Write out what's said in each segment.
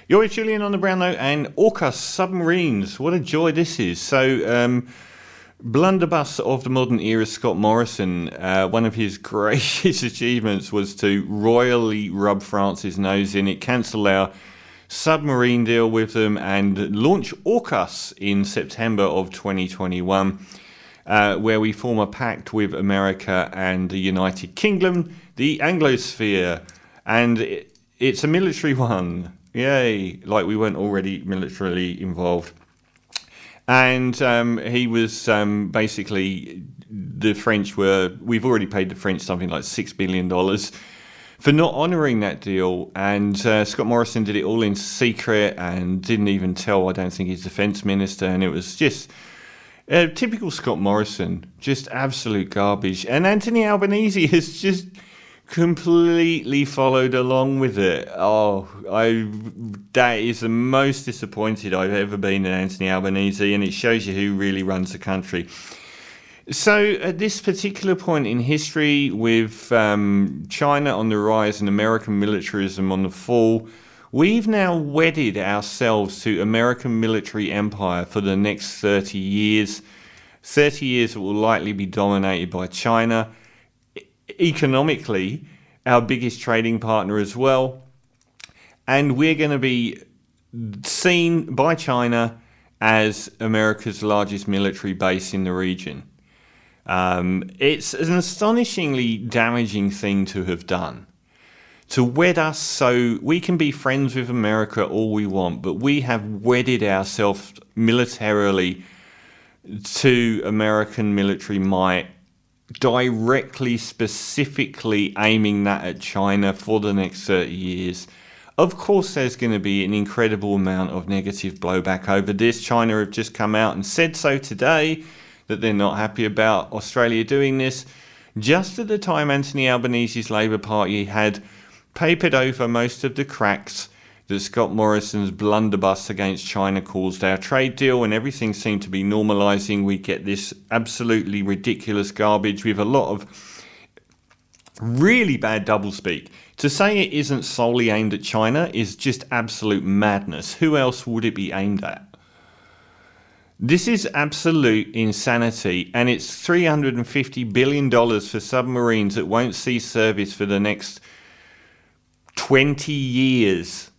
You're with Julian on the Brownlow and AUKUS submarines. What a joy this is. So, blunderbuss of the modern era, Scott Morrison, one of his greatest achievements was to royally rub France's nose in it, cancel our submarine deal with them and launch AUKUS in September of 2021, where we form a pact with America and the United Kingdom, the Anglosphere, and it's a military one. Yay, like we weren't already militarily involved. And he was basically, the French we've already paid the French something like $6 billion for not honouring that deal. And Scott Morrison did it all in secret and didn't even tell, I don't think, his defence minister. And it was just typical Scott Morrison, just absolute garbage. And Anthony Albanese has just completely followed along with it. That is the most disappointed I've ever been in Anthony Albanese, and it shows you who really runs the country. So at this particular point in history, with China on the rise and American militarism on the fall, we've now wedded ourselves to American military empire for the next 30 years. 30 years that will likely be dominated by China. Economically, our biggest trading partner as well, and we're going to be seen by China as America's largest military base in the region. It's an astonishingly damaging thing to have done, to wed us so we can be friends with America all we want, but we have wedded ourselves militarily to American military might, directly, specifically aiming that at China for the next 30 years. Of course, there's going to be an incredible amount of negative blowback over this. China have just come out and said so today, that they're not happy about Australia doing this, just at the time Anthony Albanese's Labour Party had papered over most of the cracks that Scott Morrison's blunderbuss against China caused our trade deal, and everything seemed to be normalising. We get this absolutely ridiculous garbage with a lot of really bad doublespeak. To say it isn't solely aimed at China is just absolute madness. Who else would it be aimed at? This is absolute insanity, and it's $350 billion for submarines that won't see service for the next 20 years.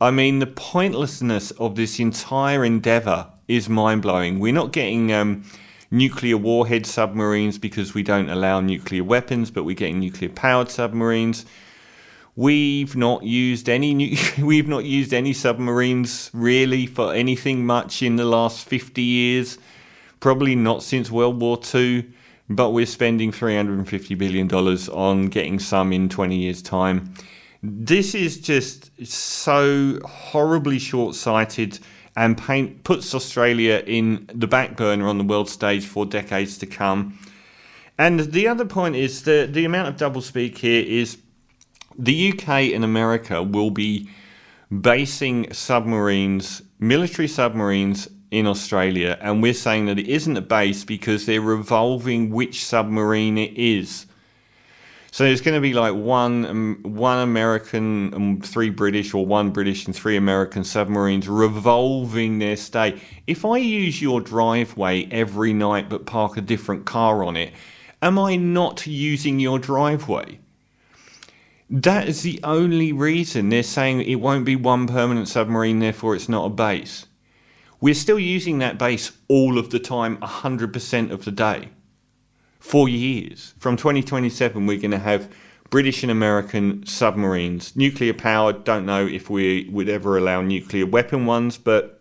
I mean, the pointlessness of this entire endeavour is mind-blowing. We're not getting nuclear warhead submarines because we don't allow nuclear weapons, but we're getting nuclear-powered submarines. We've not used any submarines really for anything much in the last 50 years. Probably not since World War II, but we're spending $350 billion on getting some in 20 years' time. This is just so horribly short-sighted and puts Australia in the back burner on the world stage for decades to come. And the other point is that the amount of doublespeak here is the UK and America will be basing submarines, military submarines, in Australia, and we're saying that it isn't a base because they're revolving which submarine it is. So there's going to be like one American and 3 British, or 1 British and 3 American submarines revolving their stay. If I use your driveway every night but park a different car on it, am I not using your driveway? That is the only reason they're saying it won't be one permanent submarine, therefore it's not a base. We're still using that base all of the time, 100% of the day. For years. From 2027, we're going to have British and American submarines. Nuclear powered, don't know if we would ever allow nuclear weapon ones, but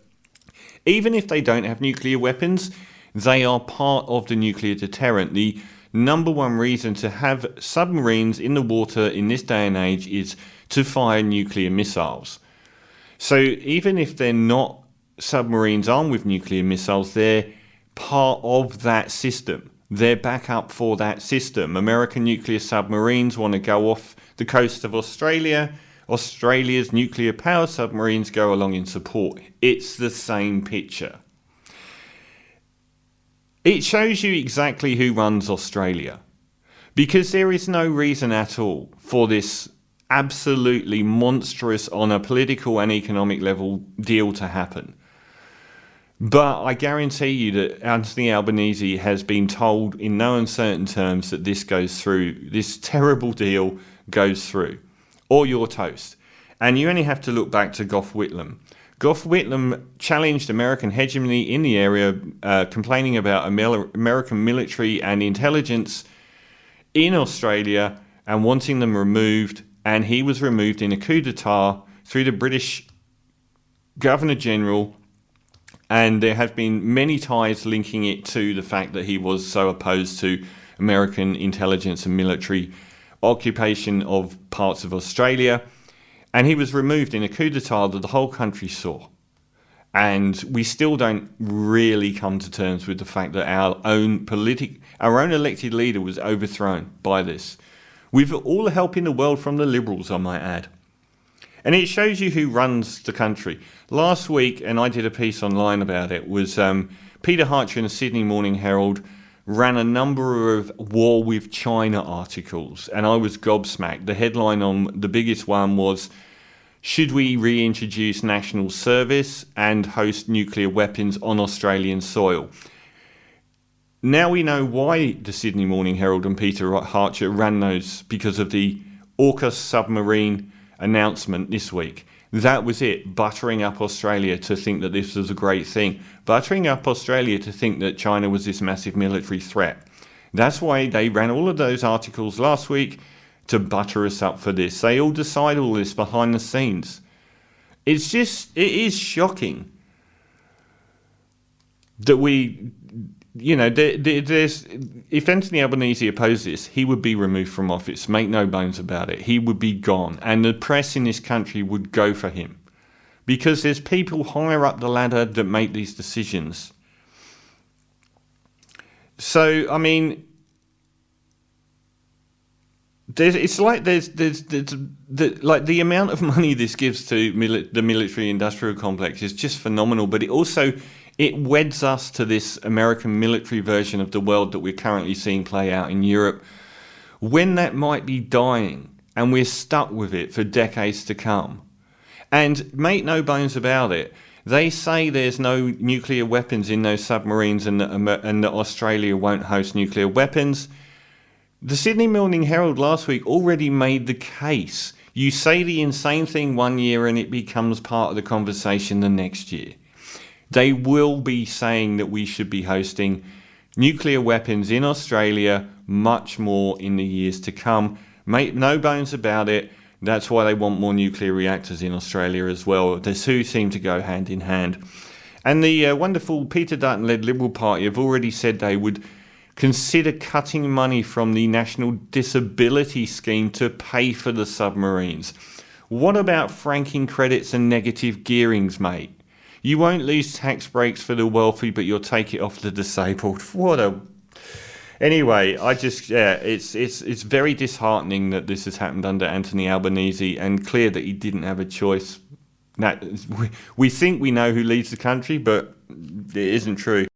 even if they don't have nuclear weapons, they are part of the nuclear deterrent. The number one reason to have submarines in the water in this day and age is to fire nuclear missiles. So even if they're not submarines armed with nuclear missiles, they're part of that system. They're backup for that system. American nuclear submarines want to go off the coast of Australia. Australia's nuclear power submarines go along in support. It's the same picture. It shows you exactly who runs Australia, because there is no reason at all for this absolutely monstrous on a political and economic level deal to happen. But I guarantee you that Anthony Albanese has been told in no uncertain terms that this goes through, this terrible deal goes through, or you're toast. And you only have to look back to Gough Whitlam. Gough Whitlam challenged American hegemony in the area, complaining about American military and intelligence in Australia and wanting them removed. And he was removed in a coup d'etat through the British Governor-General. And there have been many ties linking it to the fact that he was so opposed to American intelligence and military occupation of parts of Australia. And he was removed in a coup d'etat that the whole country saw. And we still don't really come to terms with the fact that our own elected leader was overthrown by this. With all the help in the world from the Liberals, I might add. And it shows you who runs the country. Last week, and I did a piece online about it, was Peter Hartcher in the Sydney Morning Herald ran a number of war with China articles, and I was gobsmacked. The headline on the biggest one was, should we reintroduce national service and host nuclear weapons on Australian soil? Now we know why the Sydney Morning Herald and Peter Hartcher ran those, because of the AUKUS submarine announcement this week. That was it, buttering up Australia to think that this was a great thing. Buttering up Australia to think that China was this massive military threat. That's why they ran all of those articles last week, to butter us up for this. They all decide all this behind the scenes. It is shocking that if Anthony Albanese opposed this, he would be removed from office. Make no bones about it. He would be gone. And the press in this country would go for him. Because there's people higher up the ladder that make these decisions. So, I mean, the amount of money this gives to the military-industrial complex is just phenomenal. But it weds us to this American military version of the world that we're currently seeing play out in Europe, when that might be dying and we're stuck with it for decades to come. And make no bones about it, they say there's no nuclear weapons in those submarines and that Australia won't host nuclear weapons. The Sydney Morning Herald last week already made the case. You say the insane thing one year and it becomes part of the conversation the next year. They will be saying that we should be hosting nuclear weapons in Australia much more in the years to come. Make no bones about it. That's why they want more nuclear reactors in Australia as well. The two seem to go hand in hand. And the wonderful Peter Dutton-led Liberal Party have already said they would consider cutting money from the National Disability Scheme to pay for the submarines. What about franking credits and negative gearings, mate? You won't lose tax breaks for the wealthy, but you'll take it off the disabled. Anyway, it's very disheartening that this has happened under Anthony Albanese, and clear that he didn't have a choice. We think we know who leads the country, but it isn't true.